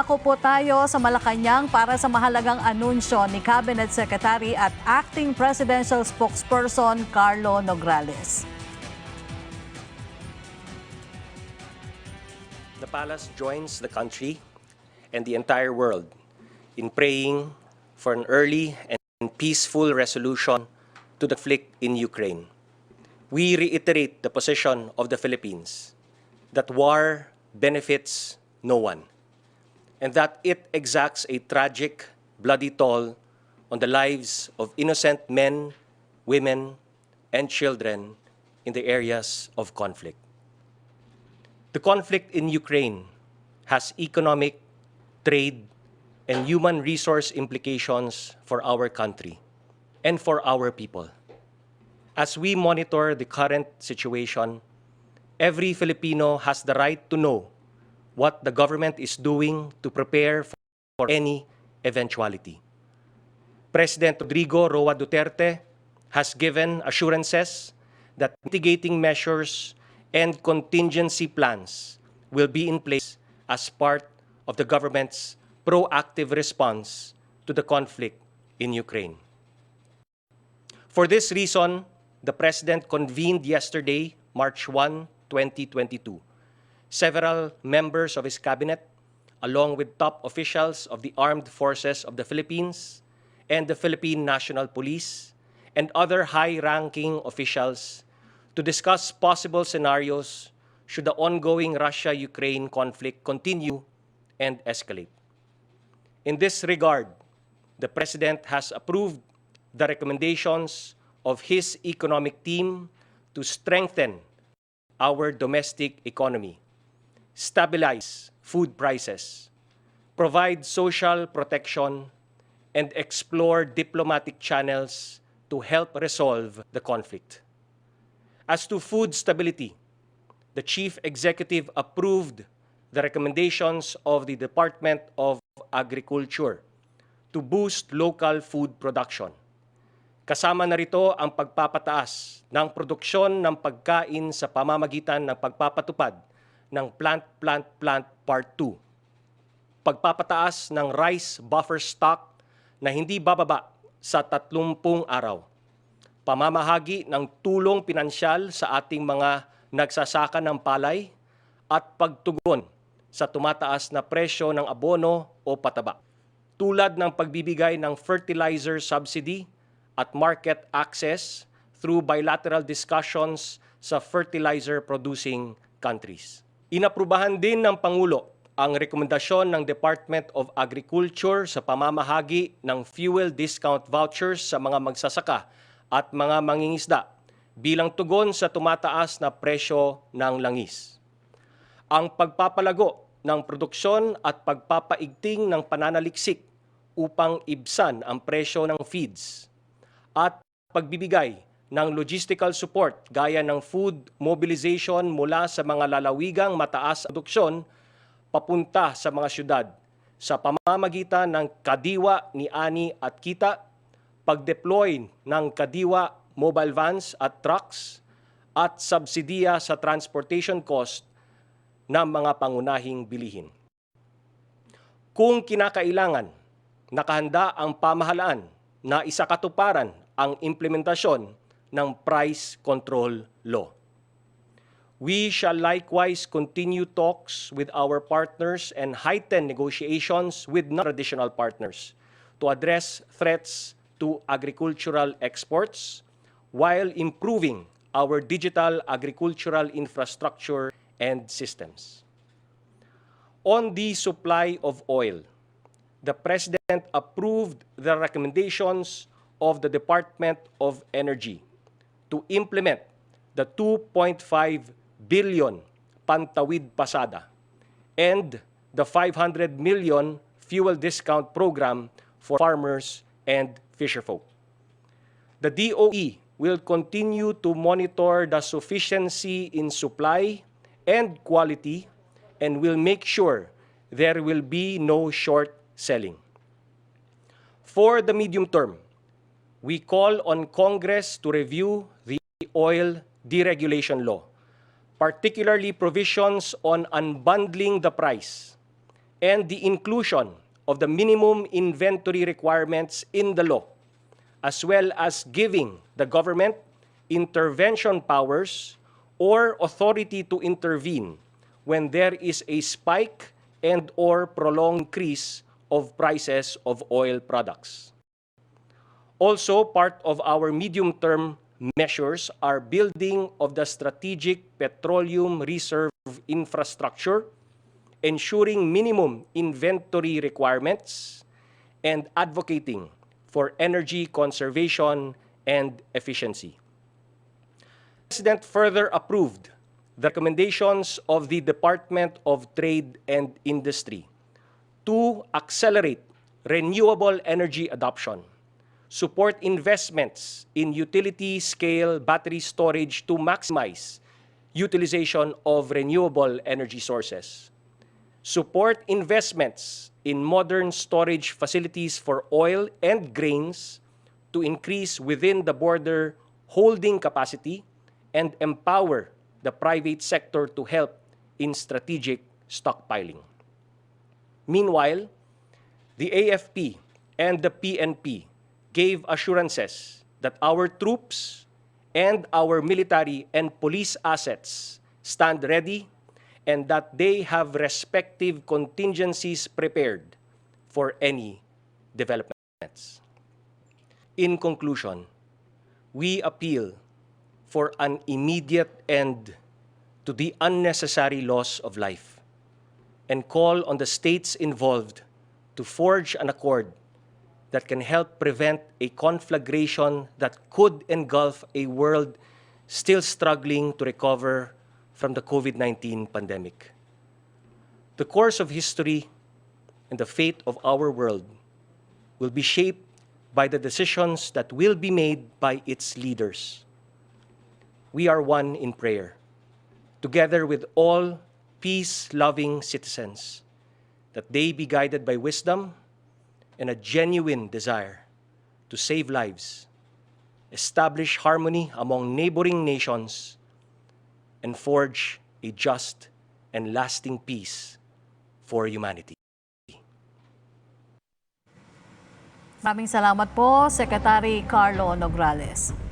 Dumako po tayo sa Malacanang para sa mahalagang anunsyo ni Cabinet Secretary at Acting Presidential Spokesperson Carlo Nograles. The palace joins the country and the entire world in praying for an early and peaceful resolution to the conflict in Ukraine. We reiterate the position of the Philippines that war benefits no one, and that it exacts a tragic, bloody toll on the lives of innocent men, women, and children in the areas of conflict. The conflict in Ukraine has economic, trade, and human resource implications for our country and for our people. As we monitor the current situation, every Filipino has the right to know what the government is doing to prepare for any eventuality. President Rodrigo Roa Duterte has given assurances that mitigating measures and contingency plans will be in place as part of the government's proactive response to the conflict in Ukraine. For this reason, the President convened yesterday, March 1, 2022, several members of his cabinet, along with top officials of the Armed Forces of the Philippines and the Philippine National Police, and other high-ranking officials to discuss possible scenarios should the ongoing Russia-Ukraine conflict continue and escalate. In this regard, the President has approved the recommendations of his economic team to strengthen our domestic economy, stabilize food prices, provide social protection, and explore diplomatic channels to help resolve the conflict. As to food stability, the Chief Executive approved the recommendations of the Department of Agriculture to boost local food production. Kasama na rito ang pagpapataas ng produksyon ng pagkain sa pamamagitan ng pagpapatupad ng Plant Part 2. Pagpapataas ng rice buffer stock na hindi bababa sa 30 araw. Pamamahagi ng tulong pinansyal sa ating mga nagsasaka ng palay at pagtugon sa tumataas na presyo ng abono o pataba, tulad ng pagbibigay ng fertilizer subsidy at market access through bilateral discussions sa fertilizer-producing countries. Inaprubahan din ng Pangulo ang rekomendasyon ng Department of Agriculture sa pamamahagi ng fuel discount vouchers sa mga magsasaka at mga mangingisda bilang tugon sa tumataas na presyo ng langis. Ang pagpapalago ng produksyon at pagpapaigting ng pananaliksik upang ibsan ang presyo ng feeds at pagbibigay ng logistical support gaya ng food mobilization mula sa mga lalawigang mataas na produksyon papunta sa mga syudad sa pamamagitan ng kadiwa ni Ani at Kita, pag-deploy ng kadiwa mobile vans at trucks, at subsidiya sa transportation cost ng mga pangunahing bilihin. Kung kinakailangan, nakahanda ang pamahalaan na isakatuparan ang implementasyon ng price control law. We shall likewise continue talks with our partners and heighten negotiations with non-traditional partners to address threats to agricultural exports while improving our digital agricultural infrastructure and systems. On the supply of oil, the President approved the recommendations of the Department of Energy to implement the 2.5 billion Pantawid Pasada and the 500 million fuel discount program for farmers and fisherfolk. The DOE will continue to monitor the sufficiency in supply and quality and will make sure there will be no short selling. For the medium term, we call on Congress to review the oil deregulation law, particularly provisions on unbundling the price and the inclusion of the minimum inventory requirements in the law, as well as giving the government intervention powers or authority to intervene when there is a spike and or prolonged increase of prices of oil products. Also, part of our medium-term measures are building of the strategic petroleum reserve infrastructure, ensuring minimum inventory requirements, and advocating for energy conservation and efficiency. The President further approved the recommendations of the Department of Trade and Industry to accelerate renewable energy adoption, support investments in utility-scale battery storage to maximize utilization of renewable energy sources, support investments in modern storage facilities for oil and grains to increase within the border holding capacity, and empower the private sector to help in strategic stockpiling. Meanwhile, the AFP and the PNP gave assurances that our troops and our military and police assets stand ready and that they have respective contingencies prepared for any developments. In conclusion, we appeal for an immediate end to the unnecessary loss of life and call on the states involved to forge an accord that can help prevent a conflagration that could engulf a world still struggling to recover from the COVID-19 pandemic. The course of history and the fate of our world will be shaped by the decisions that will be made by its leaders. We are one in prayer, together with all peace-loving citizens, that they be guided by wisdom and a genuine desire to save lives, establish harmony among neighboring nations, and forge a just and lasting peace for humanity. Maraming salamat po, Secretary Carlo Nograles.